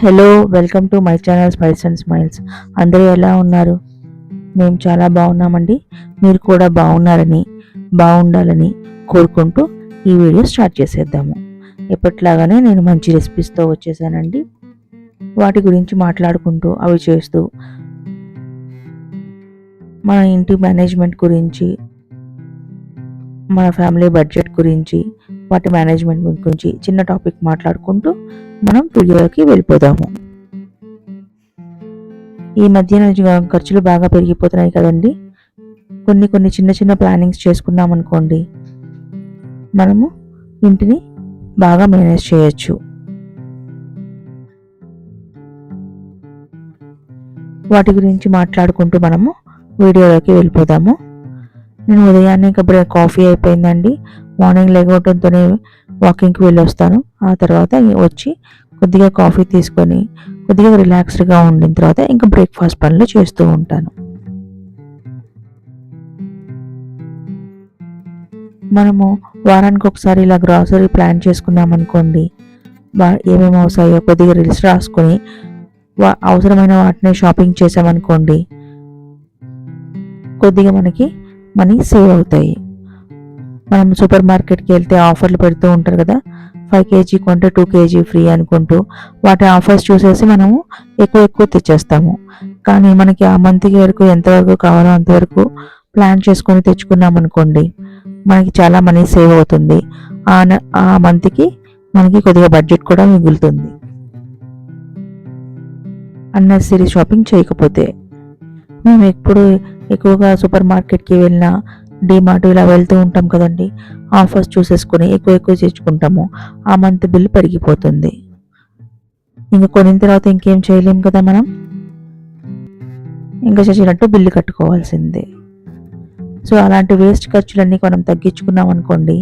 Hello, welcome to my channel smiles and smiles. అందరూ ఎలా ఉన్నారు? మేము చాలా బాగున్నామండి. మీరు కూడా బాగుండాలని కోరుకుంటూ ఈ వీడియో స్టార్ట్ చేసేద్దాము. ఎప్పట్లాగానే నేను మంచి రెసిపీస్తో వచ్చేసానండి. వాటి గురించి మాట్లాడుకుంటూ అవి చేస్తూ మన ఇంటి మేనేజ్మెంట్ గురించి, మన ఫ్యామిలీ బడ్జెట్ గురించి, వాటి మేనేజ్మెంట్ గురించి చిన్న టాపిక్ మాట్లాడుకుంటూ మనం వీడియోలోకి వెళ్ళిపోదాము. ఈ మధ్యన ఖర్చులు బాగా పెరిగిపోతున్నాయి కదండి. కొన్ని చిన్న చిన్న ప్లానింగ్స్ చేసుకున్నాం అనుకోండి, మనము ఇంటిని బాగా మేనేజ్ చేయొచ్చు. వాటి గురించి మాట్లాడుకుంటూ మనము వీడియోలోకి వెళ్ళిపోదాము. నేను ఉదయాన్నే కాఫీ అయిపోయిందండి. మార్నింగ్ లేకపోవడంతోనే వాకింగ్కి వెళ్ళి వస్తాను. ఆ తర్వాత వచ్చి కొద్దిగా కాఫీ తీసుకొని కొద్దిగా రిలాక్స్డ్గా ఉండిన తర్వాత ఇంకా బ్రేక్ఫాస్ట్ పనులు చేస్తూ ఉంటాను. మనము వారానికి ఒకసారి ఇలా గ్రాసరీ ప్లాన్ చేసుకున్నాం అనుకోండి, ఏమేమి అవసరమో కొద్దిగా లిస్ట్ రాసుకొని అవసరమైన వాటిని షాపింగ్ చేసామనుకోండి, కొద్దిగా మనకి మనీ సేవ్ అవుతాయి. మనం సూపర్ మార్కెట్కి వెళ్తే ఆఫర్లు పెడుతూ ఉంటారు కదా, 5 kg కొంటే 2 kg ఫ్రీ అనుకుంటూ వాటి ఆఫర్స్ చూసేసి మనము ఎక్కువ తెచ్చేస్తాము. కానీ మనకి ఆ మంత్కి వరకు ఎంతవరకు కావాలో అంతవరకు ప్లాన్ చేసుకొని తెచ్చుకున్నాం అనుకోండి, మనకి చాలా మనీ సేవ్ అవుతుంది. ఆ మంత్కి మనకి కొద్దిగా బడ్జెట్ కూడా మిగులుతుంది, అన్నెసరీ షాపింగ్ చేయకపోతే. మేము ఎక్కువగా సూపర్ మార్కెట్కి వెళ్ళినా, డిమార్ట్ ఇలా వెళ్తూ ఉంటాం కదండి, ఆఫర్స్ చూసేసుకొని ఎక్కువ తెచ్చుకుంటాము. ఆ మంత్ బిల్ పెరిగిపోతుంది. ఇంకా కొనిన తర్వాత ఇంకేం చేయలేం కదా మనం, ఇంకా చచ్చినట్టు బిల్లు కట్టుకోవాల్సిందే. సో అలాంటి వేస్ట్ ఖర్చులన్నీ మనం తగ్గించుకున్నాం అనుకోండి,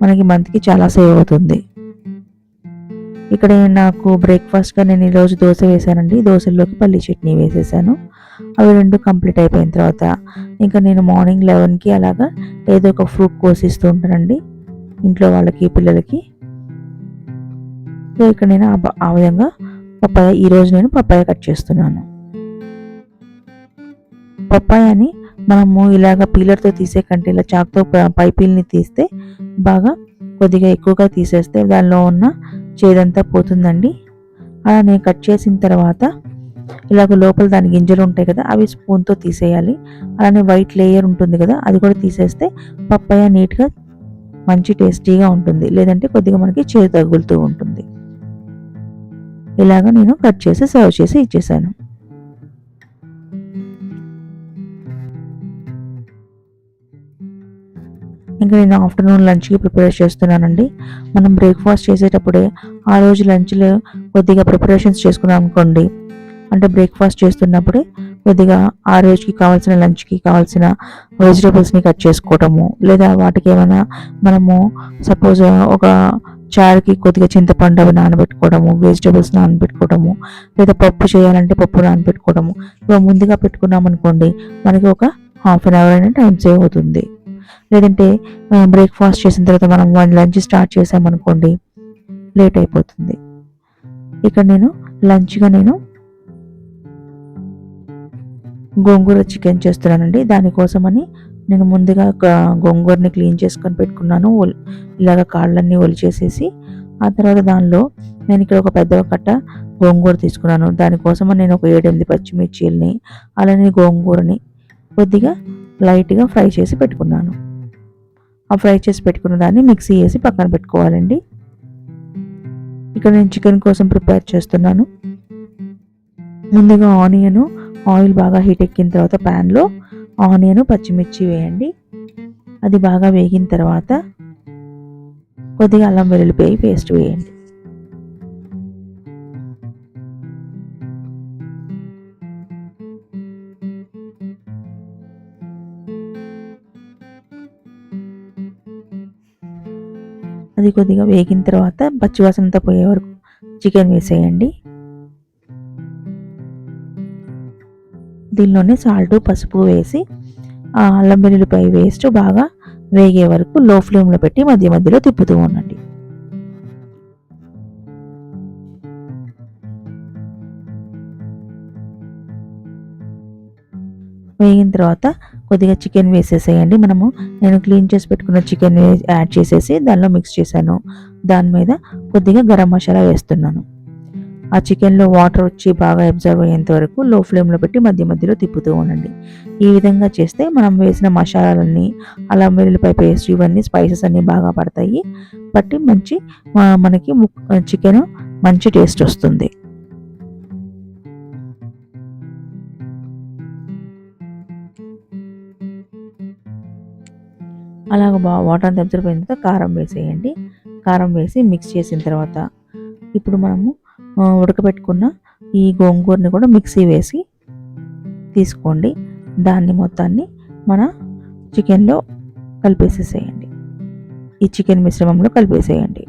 మనకి మంత్కి చాలా సేవ్ అవుతుంది. ఇక్కడ నాకు బ్రేక్ఫాస్ట్గా నేను ఈరోజు దోశ వేసానండి. దోశల్లోకి పల్లి చట్నీ వేసేసాను. అవి రెండు కంప్లీట్ అయిపోయిన తర్వాత ఇంకా నేను మార్నింగ్ 11కి అలాగా ఏదో ఒక ఫ్రూట్ కోసిస్తూ ఉంటానండి ఇంట్లో వాళ్ళకి, పిల్లలకి. సో ఇక్కడ నేను ఆ విధంగా ఈరోజు నేను పప్పాయ కట్ చేస్తున్నాను. పప్పాయని మనము ఇలాగ పీలర్తో తీసే కంటే ఇలా చాకుతో పైపీల్ని తీస్తే బాగా కొద్దిగా ఎక్కువగా తీసేస్తే దానిలో ఉన్న చేదంతా పోతుందండి. అలా నేను కట్ చేసిన తర్వాత ఇలాగ లోపల దాని గింజలు ఉంటాయి కదా, అవి స్పూన్తో తీసేయాలి. అలానే వైట్ లేయర్ ఉంటుంది కదా, అది కూడా తీసేస్తే పప్పాయ నీట్గా మంచి టేస్టీగా ఉంటుంది. లేదంటే కొద్దిగా మనకి చేదు తగులుతూ ఉంటుంది. ఇలాగ నేను కట్ చేసి సర్వ్ చేసి ఇచ్చేసాను. ఇంకా నేను ఆఫ్టర్నూన్ లంచ్కి ప్రిపేర్ చేస్తున్నానండి. మనం బ్రేక్ఫాస్ట్ చేసేటప్పుడే ఆ రోజు లంచ్లో కొద్దిగా ప్రిపరేషన్స్ చేసుకున్నాం అనుకోండి, అంటే బ్రేక్ఫాస్ట్ చేస్తున్నప్పుడే కొద్దిగా ఆ రోజుకి కావాల్సిన లంచ్కి కావాల్సిన వెజిటేబుల్స్ని కట్ చేసుకోవటము, లేదా వాటికి ఏమైనా మనము సపోజ్ ఒక చారుకి కొద్దిగా చింతపండు అవి నానబెట్టుకోవడము, వెజిటేబుల్స్ నానబెట్టుకోవడము, లేదా పప్పు చేయాలంటే పప్పు నానబెట్టుకోవడము, ఇవి ముందుగా పెట్టుకున్నాం అనుకోండి, మనకి ఒక ½ an hour అయినా టైం సేవ్ అవుతుంది. లేదంటే బ్రేక్ఫాస్ట్ చేసిన తర్వాత మనం లంచ్ స్టార్ట్ చేసామనుకోండి, లేట్ అయిపోతుంది. ఇక్కడ నేను లంచ్గా గోంగూర చికెన్ చేస్తున్నానండి. దానికోసమని నేను ముందుగా గోంగూరని క్లీన్ చేసుకొని పెట్టుకున్నాను. ఇలాగ కాళ్ళన్నీ ఒలిచేసేసి ఆ తర్వాత దానిలో నేను ఇక్కడ ఒక పెద్ద కట్ట గోంగూర తీసుకున్నాను. దానికోసమని నేను ఒక 7-8 పచ్చిమిర్చీలని అలానే గోంగూరని కొద్దిగా లైట్గా ఫ్రై చేసి పెట్టుకున్నాను. ఆ ఫ్రై చేసి పెట్టుకున్న దాన్ని మిక్సీ వేసి పక్కన పెట్టుకోవాలండి. ఇక్కడ నేను చికెన్ కోసం ప్రిపేర్ చేస్తున్నాను. ముందుగా ఆయిల్ బాగా హీట్ ఎక్కిన తర్వాత ప్యాన్లో ఆనియన్, పచ్చిమిర్చి వేయండి. అది బాగా వేగిన తర్వాత కొద్దిగా అల్లం వెల్లుల్లిపాయ పేస్ట్ వేయండి. అది కొద్దిగా వేగిన తర్వాత పచ్చివాసనంతా పోయే వరకు చికెన్ వేసేయండి. దీనిలోనే సాల్ట్, పసుపు వేసి ఆ అల్లం వెల్లుల్లిపాయ పేస్ట్ బాగా వేగే వరకు లో ఫ్లేమ్లో పెట్టి మధ్యలో తిప్పుతూ ఉండండి. వేగిన తర్వాత కొద్దిగా చికెన్ వేసేసేయండి. నేను క్లీన్ చేసి పెట్టుకున్న చికెన్ యాడ్ చేసేసి దానిలో మిక్స్ చేశాను. దాని మీద కొద్దిగా గరం మసాలా వేస్తున్నాను. ఆ చికెన్లో వాటర్ వచ్చి బాగా అబ్జర్వ్ అయ్యేంత వరకు లో ఫ్లేమ్లో పెట్టి మధ్య మధ్యలో తిప్పుతూ ఉండండి. ఈ విధంగా చేస్తే మనం వేసిన మసాలాలన్నీ, అల్లం వెల్లుల్లిపాయ పేస్ట్, ఇవన్నీ స్పైసెస్ అన్నీ బాగా పడతాయి. పట్టి మనకి చికెన్ మంచి టేస్ట్ వస్తుంది. అలాగ వాటర్ అంతా అబ్జర్వ్ అయిన తర్వాత కారం వేసేయండి. కారం వేసి మిక్స్ చేసిన తర్వాత ఇప్పుడు మనము ఉడకబెట్టుకున్న ఈ గోంగూరని కూడా మిక్సీ వేసి తీసుకోండి. దాన్ని మొత్తాన్ని మన చికెన్లో కలిపేసేసేయండి. ఈ చికెన్ మిశ్రమంలో కలిపేసేయండి.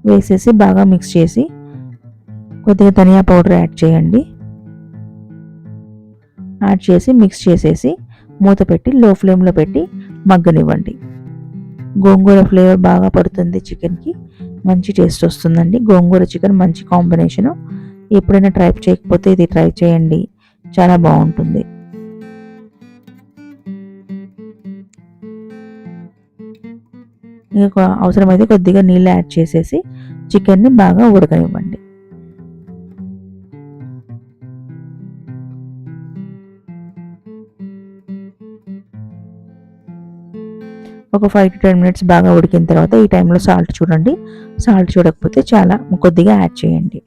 వేసేసి బాగా మిక్స్ చేసి కొద్దిగా ధనియా పౌడర్ యాడ్ చేయండి. యాడ్ చేసి మిక్స్ చేసేసి మూత పెట్టి లో ఫ్లేమ్లో పెట్టి మగ్గనివ్వండి. గోంగూర ఫ్లేవర్ బాగా పడుతుంది చికెన్కి, మంచి టేస్ట్ వస్తుందండి. గోంగూర చికెన్ మంచి కాంబినేషను. ఎప్పుడైనా ట్రై చేయకపోతే ఇది ట్రై చేయండి, చాలా బాగుంటుంది. ఇంకా అవసరమైతే కొద్దిగా నీళ్ళు యాడ్ చేసేసి చికెన్ని బాగా ఉడకనివ్వండి. ఒక 5 to 10 minutes బాగా ఉడికిన తర్వాత ఈ టైంలో సాల్ట్ చూడండి. సాల్ట్ చూడకపోతే చాలా కొద్దిగా యాడ్ చేయండి.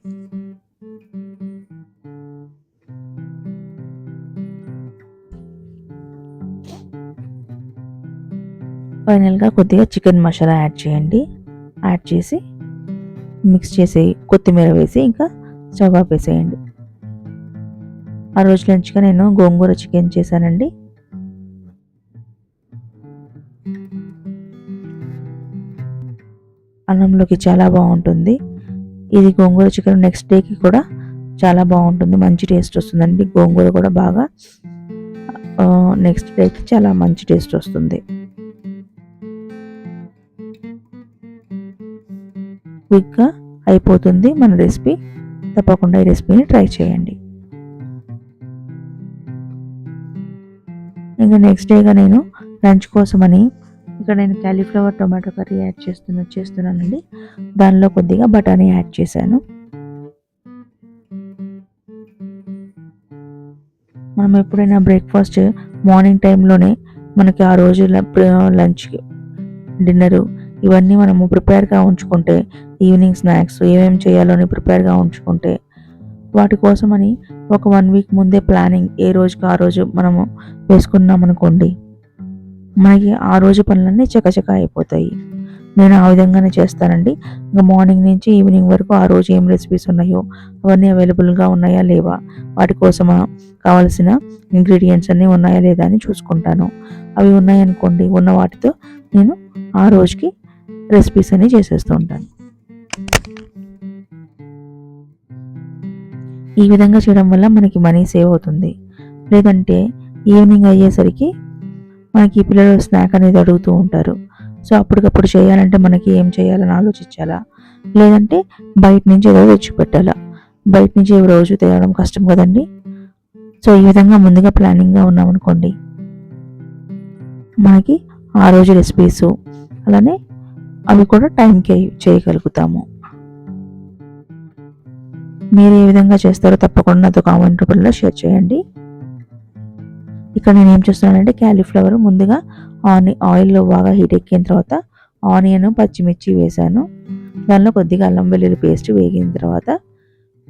ఫైనల్గా కొద్దిగా చికెన్ మసాలా యాడ్ చేయండి. యాడ్ చేసి మిక్స్ చేసి కొత్తిమీర వేసి ఇంకా స్టవ్ ఆపేసేయండి. ఆ రోజు లంచ్గా నేను గోంగూర చికెన్ చేశానండి. అన్నంలోకి చాలా బాగుంటుంది. ఇది గోంగూర చికెన్ నెక్స్ట్ డేకి కూడా చాలా బాగుంటుంది, మంచి టేస్ట్ వస్తుందండి. గోంగూర కూడా బాగా నెక్స్ట్ డేకి చాలా మంచి టేస్ట్ వస్తుంది. క్విక్గా అయిపోతుంది మన రెసిపీ. తప్పకుండా ఈ రెసిపీని ట్రై చేయండి. ఇంకా నెక్స్ట్ డేగా నేను లంచ్ కోసమని ఇక్కడ నేను క్యాలీఫ్లవర్ టొమాటో కర్రీ యాడ్ చేస్తున్నానండి. దానిలో కొద్దిగా బఠానీ యాడ్ చేశాను. మనం ఎప్పుడైనా బ్రేక్ఫాస్ట్ మార్నింగ్ టైంలోనే మనకి ఆ రోజు లంచ్, డిన్నరు ఇవన్నీ మనము ప్రిపేర్గా ఉంచుకుంటే, ఈవినింగ్ స్నాక్స్ ఏమేమి చేయాలో అని ప్రిపేర్గా ఉంచుకుంటే, వాటి కోసమని ఒక 1 వీక్ ముందే ప్లానింగ్ ఏ రోజుకి ఆ రోజు మనము వేసుకున్నామనుకోండి, మనకి ఆ రోజు పనులన్నీ చకచక అయిపోతాయి. నేను ఆ విధంగానే చేస్తానండి. ఇంకా మార్నింగ్ నుంచి ఈవినింగ్ వరకు ఆ రోజు ఏం రెసిపీస్ ఉన్నాయో అవన్నీ అవైలబుల్గా ఉన్నాయా లేవా, వాటి కోసం కావాల్సిన ఇంగ్రీడియంట్స్ అన్నీ ఉన్నాయా లేదా అని చూసుకుంటాను. అవి ఉన్నాయనుకోండి, ఉన్న వాటితో నేను ఆ రోజుకి రెసిపీస్ అన్నీ చేసేస్తూ ఉంటాను. ఈ విధంగా చేయడం వల్ల మనకి మనీ సేవ్ అవుతుంది. లేదంటే ఈవినింగ్ అయ్యేసరికి మనకి పిల్లలు స్నాక్ అనేది అడుగుతూ ఉంటారు. సో అప్పటికప్పుడు చేయాలంటే మనకి ఏం చేయాలని ఆలోచించాలా, లేదంటే బయట నుంచి ఏదో తెచ్చిపెట్టాలా. బయట నుంచి రోజు తేవడం కష్టం కదండి. సో ఈ విధంగా ముందుగా ప్లానింగ్గా ఉన్నామనుకోండి, మనకి ఆ రోజు రెసిపీస్ అలానే అవి కూడా టైంకి చేయగలుగుతాము. మీరు ఏ విధంగా చేస్తారో తప్పకుండా నాతో కామెంట్ రూపంలో షేర్ చేయండి. ఇక్కడ నేను ఏం చేస్తున్నానంటే క్యాలీఫ్లవర్ ముందుగా ఆయిల్లో బాగా హీట్ ఎక్కిన తర్వాత ఆనియన్, పచ్చిమిర్చి వేసాను. దానిలో కొద్దిగా అల్లం వెల్లుల్లి పేస్ట్ వేగిన తర్వాత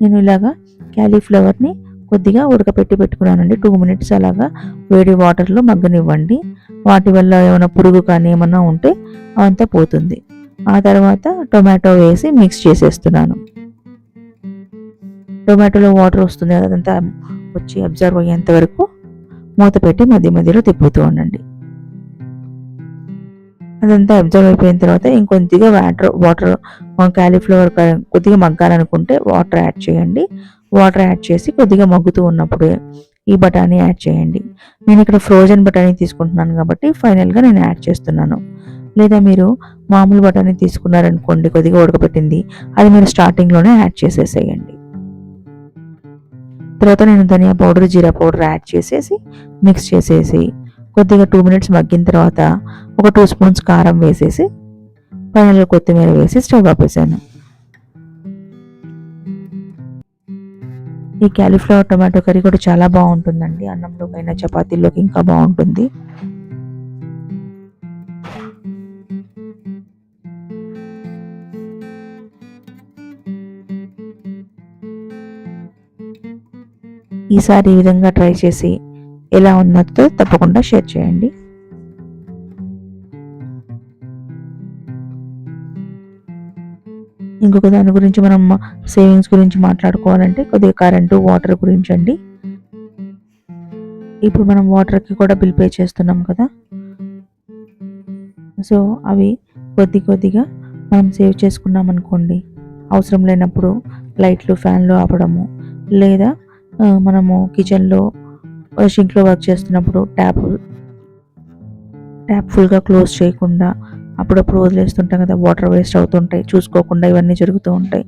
నేను ఇలాగా క్యాలీఫ్లవర్ని కొద్దిగా ఉడకపెట్టి పెట్టుకున్నానండి. 2 minutes అలాగా వేడి వాటర్లో మగ్గనివ్వండి. వాటి వల్ల ఏమైనా పురుగు కానీ ఏమన్నా ఉంటే అవంతా పోతుంది. ఆ తర్వాత టొమాటో వేసి మిక్స్ చేసేస్తున్నాను. టొమాటోలో వాటర్ వస్తుంది కదా, అదంతా వచ్చి అబ్జర్వ్ అయ్యేంత వరకు మూత పెట్టి మధ్య మధ్యలో తిప్పుతూ ఉండండి. అదంతా అబ్జర్వ్ అయిపోయిన తర్వాత ఇంకొద్దిగా వాటర్ క్యాలీఫ్లవర్ కొద్దిగా మగ్గాలనుకుంటే వాటర్ యాడ్ చేయండి. వాటర్ యాడ్ చేసి కొద్దిగా మగ్గుతూ ఉన్నప్పుడు ఈ బఠానీ యాడ్ చేయండి. నేను ఇక్కడ ఫ్రోజన్ బఠానీ తీసుకుంటున్నాను కాబట్టి ఫైనల్గా నేను యాడ్ చేస్తున్నాను. లేదా మీరు మామూలు బఠానీ తీసుకున్నారనుకోండి, కొద్దిగా ఉడకబెట్టింది, అది మీరు స్టార్టింగ్లోనే యాడ్ చేసేసేయండి. తర్వాత నేను ధనియా పౌడర్, జీరా పౌడర్ యాడ్ చేసేసి మిక్స్ చేసేసి కొద్దిగా 2 మినిట్స్ మగ్గిన తర్వాత ఒక 2 స్పూన్స్ కారం వేసేసి పైన కొత్తిమీర వేసి స్టవ్ ఆపేసాను. ఈ క్యాలీఫ్లవర్ టొమాటో కర్రీ కూడా చాలా బాగుంటుందండి. అన్నంలోకైనా చపాతీల్లోకి ఇంకా బాగుంటుంది. ఈసారి ఈ విధంగా ట్రై చేసి ఎలా ఉన్నదో తప్పకుండా షేర్ చేయండి. ఇంకొక దాని గురించి మనం సేవింగ్స్ గురించి మాట్లాడుకోవాలంటే కొద్దిగా కరెంటు, వాటర్ గురించి అండి. ఇప్పుడు మనం వాటర్కి కూడా బిల్ పే చేస్తున్నాం కదా, సో అవి కొద్దిగా మనం సేవ్ చేసుకున్నాం అనుకోండి, అవసరం లేనప్పుడు లైట్లు, ఫ్యాన్లు ఆపడము, లేదా మనము కిచెన్లో షింక్లో వర్క్ చేస్తున్నప్పుడు ట్యాప్ ఫుల్గా క్లోజ్ చేయకుండా అప్పుడప్పుడు వదిలేస్తుంటాం కదా, వాటర్ వేస్ట్ అవుతుంటాయి, చూసుకోకుండా ఇవన్నీ జరుగుతూ ఉంటాయి.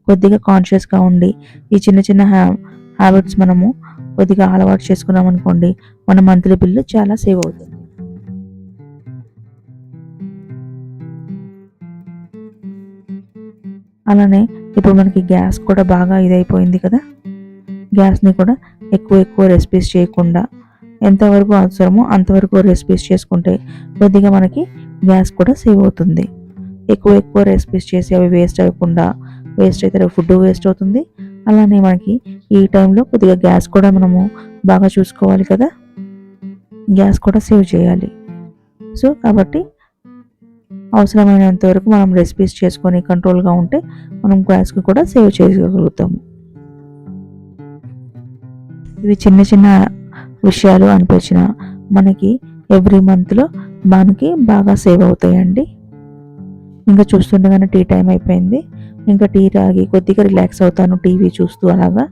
కొద్దిగా కాన్షియస్గా ఉండి ఈ చిన్న హ్యాబిట్స్ మనము కొద్దిగా అలవాటు చేసుకున్నాం అనుకోండి, మన మంత్లీ బిల్లు చాలా సేవ్ అవుతుంది. అలానే ఇప్పుడు మనకి గ్యాస్ కూడా బాగా ఇదైపోయింది కదా, గ్యాస్ని కూడా ఎక్కువ రెసిపీస్ చేయకుండా ఎంతవరకు అవసరమో అంతవరకు రెసిపీస్ చేసుకుంటే కొద్దిగా మనకి గ్యాస్ కూడా సేవ్ అవుతుంది. ఎక్కువ రెసిపీస్ చేసి అవి వేస్ట్ అవ్వకుండా, వేస్ట్ అయితే ఫుడ్ వేస్ట్ అవుతుంది. అలానే మనకి ఈ టైంలో కొద్దిగా గ్యాస్ కూడా మనము బాగా చూసుకోవాలి కదా, గ్యాస్ కూడా సేవ్ చేయాలి. సో కాబట్టి అవసరమైనంత వరకు మనం రెసిపీస్ చేసుకొని కంట్రోల్గా ఉంటే మనం గ్యాస్కి కూడా సేవ్ చేయగలుగుతాము. ఇవి చిన్న విషయాలు అనిపించిన మనకి ఎవ్రీ మంత్లో మనకి బాగా సేవ్ అవుతాయండి. ఇంకా చూస్తుండగానే టీ టైం అయిపోయింది. ఇంకా టీ తాగి కొద్దిగా రిలాక్స్ అవుతాను టీవీ చూస్తూ అలాగా.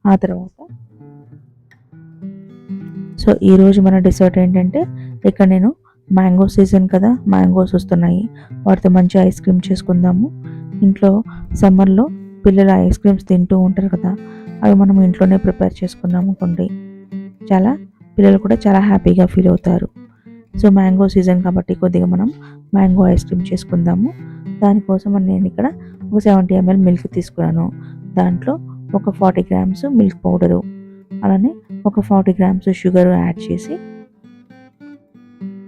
ఆ తర్వాత సో ఈరోజు మన డిసర్ట్ ఏంటంటే, ఇక్కడ నేను మ్యాంగో సీజన్ కదా, మ్యాంగోస్ వస్తున్నాయి, వాటితో మంచి ఐస్ క్రీమ్ చేసుకుందాము. ఇంట్లో సమ్మర్లో పిల్లలు ఐస్ క్రీమ్స్ తింటూ ఉంటారు కదా, అవి మనం ఇంట్లోనే ప్రిపేర్ చేసుకున్నాము అనుకోండి, చాలా పిల్లలు కూడా చాలా హ్యాపీగా ఫీల్ అవుతారు. సో మ్యాంగో సీజన్ కాబట్టి కొద్దిగా మనం మ్యాంగో ఐస్ క్రీమ్ చేసుకుందాము. దానికోసం నేను ఇక్కడ ఒక 70 ml మిల్క్ తీసుకున్నాను. దాంట్లో ఒక 40 grams మిల్క్ పౌడరు, అలానే ఒక 40 grams షుగర్ యాడ్ చేసి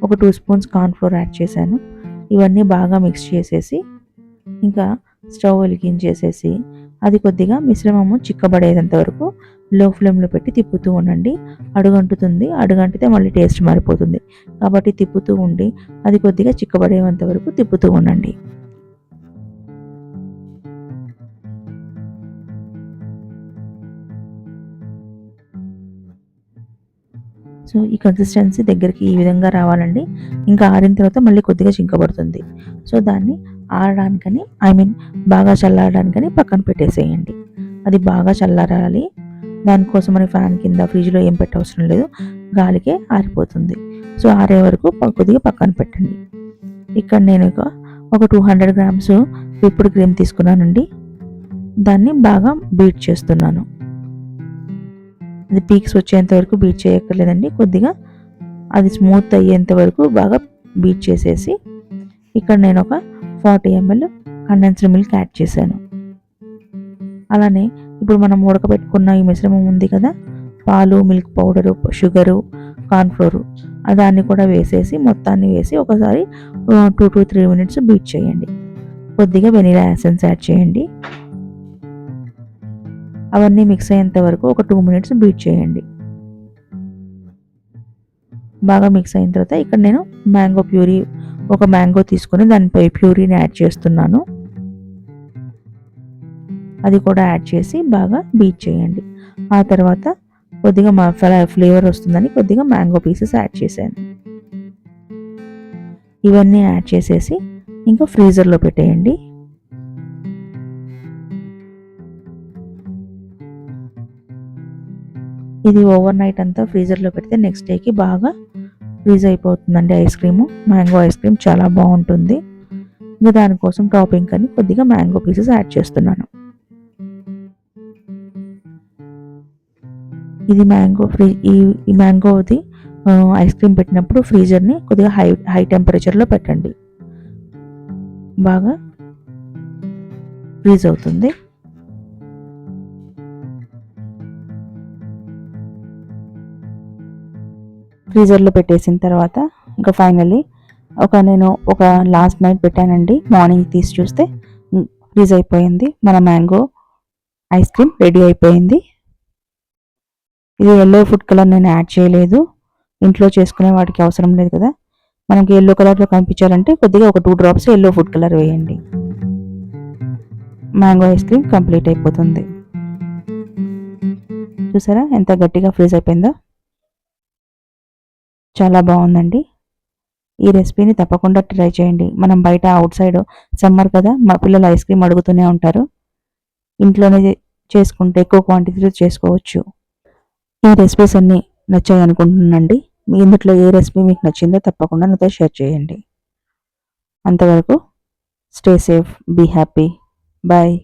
ఒక 2 స్పూన్స్ కార్న్ఫ్లోర్ యాడ్ చేశాను. ఇవన్నీ బాగా మిక్స్ చేసేసి ఇంకా స్టవ్ వెలిగించేసేసి అది కొద్దిగా మిశ్రమము చిక్కబడేంత వరకు లో ఫ్లేమ్లో పెట్టి తిప్పుతూ ఉండండి. అడుగంటుతుంది, అడుగంటితే మళ్ళీ టేస్ట్ మారిపోతుంది. కాబట్టి తిప్పుతూ ఉండి అది కొద్దిగా చిక్కబడేంత వరకు తిప్పుతూ ఉండండి. సో ఈ కన్సిస్టెన్సీ దగ్గరికి ఈ విధంగా రావాలండి. ఇంకా ఆరిన తర్వాత మళ్ళీ కొద్దిగా చిక్కబడుతుంది. సో దాన్ని ఆరడానికని బాగా చల్లారడానికని పక్కన పెట్టేసేయండి. అది బాగా చల్లారాలి. దానికోసం మన ఫ్యాన్ కింద, ఫ్రిడ్జ్లో ఏం పెట్టవసరం లేదు, గాలికే ఆరిపోతుంది. సో ఆరే వరకు కొద్దిగా పక్కన పెట్టండి. ఇక్కడ నేను ఒక 200 grams విప్పుడు క్రీమ్ తీసుకున్నానండి. దాన్ని బాగా బీట్ చేస్తున్నాను. అది పీక్స్ వచ్చేంత వరకు బీట్ చేయక్కర్లేదండి, కొద్దిగా అది స్మూత్ అయ్యేంత వరకు బాగా బీట్ చేసేసి ఇక్కడ నేను ఒక 40 ml కండెన్స్డ్ మిల్క్ యాడ్ చేశాను. అలానే ఇప్పుడు మనం ఉడకబెట్టుకున్న ఈ మిశ్రమం ఉంది కదా, పాలు, మిల్క్ పౌడరు, షుగరు, కార్న్ఫ్లోరు, దాన్ని కూడా వేసేసి మొత్తాన్ని వేసి ఒకసారి 2 to 3 minutes బీట్ చేయండి. కొద్దిగా వెనిలా ఎసెన్స్ యాడ్ చేయండి. అవన్నీ మిక్స్ అయ్యేంత వరకు ఒక 2 minutes బీట్ చేయండి. బాగా మిక్స్ అయిన తర్వాత ఇక్కడ నేను మ్యాంగో ప్యూరీ, ఒక మ్యాంగో తీసుకొని దానిపై ప్యూరీని యాడ్ చేస్తున్నాను. అది కూడా యాడ్ చేసి బాగా బీట్ చేయండి. ఆ తర్వాత కొద్దిగా ఫ్లేవర్ వస్తుందని కొద్దిగా మ్యాంగో పీసెస్ యాడ్ చేశాను. ఇవన్నీ యాడ్ చేసేసి ఇంకా ఫ్రీజర్లో పెట్టేయండి. ఇది ఓవర్ నైట్ అంతా ఫ్రీజర్లో పెడితే నెక్స్ట్ డేకి బాగా ఫ్రీజ్ అయిపోతుందండి ice cream. Mango ice cream చాలా బాగుంటుంది. ఇంకా దానికోసం టాపింగ్ అని కొద్దిగా మ్యాంగో పీసెస్ యాడ్ చేస్తున్నాను. ఇది ఈ మ్యాంగోది ఐస్ క్రీమ్ పెట్టినప్పుడు ఫ్రీజర్ని కొద్దిగా హై టెంపరేచర్లో పెట్టండి, బాగా ఫ్రీజ్ అవుతుంది. ఫ్రీజర్లో పెట్టేసిన తర్వాత ఇంకా ఫైనల్లీ నేను ఒక లాస్ట్ నైట్ పెట్టానండి, మార్నింగ్ తీసి చూస్తే ఫ్రీజ్ అయిపోయింది. మన మ్యాంగో ఐస్ క్రీమ్ రెడీ అయిపోయింది. ఇది ఎల్లో ఫుడ్ కలర్ నేను యాడ్ చేయలేదు, ఇంట్లో చేసుకునే వాటికి అవసరం లేదు కదా. మనకి ఎల్లో కలర్లో కనిపించాలంటే కొద్దిగా ఒక 2 డ్రాప్స్ ఎల్లో ఫుడ్ కలర్ వేయండి. మ్యాంగో ఐస్ క్రీమ్ కంప్లీట్ అయిపోతుంది. చూసారా ఎంత గట్టిగా ఫ్రీజ్ అయిపోయిందో, చాలా బాగుందండి. ఈ రెసిపీని తప్పకుండా ట్రై చేయండి. మనం బయట అవుట్ సైడ్ సమ్మర్ కదా, మా పిల్లలు ఐస్ క్రీమ్ అడుగుతూనే ఉంటారు. ఇంట్లోనే చేసుకుంటే ఎక్కువ క్వాంటిటీలో చేసుకోవచ్చు. ఈ రెసిపీస్ అన్నీ నచ్చాయి అనుకుంటున్నానండి. మీ ఇందులో ఏ రెసిపీ మీకు నచ్చిందో తప్పకుండా నాతో షేర్ చేయండి. అంతవరకు stay safe, be happy, bye.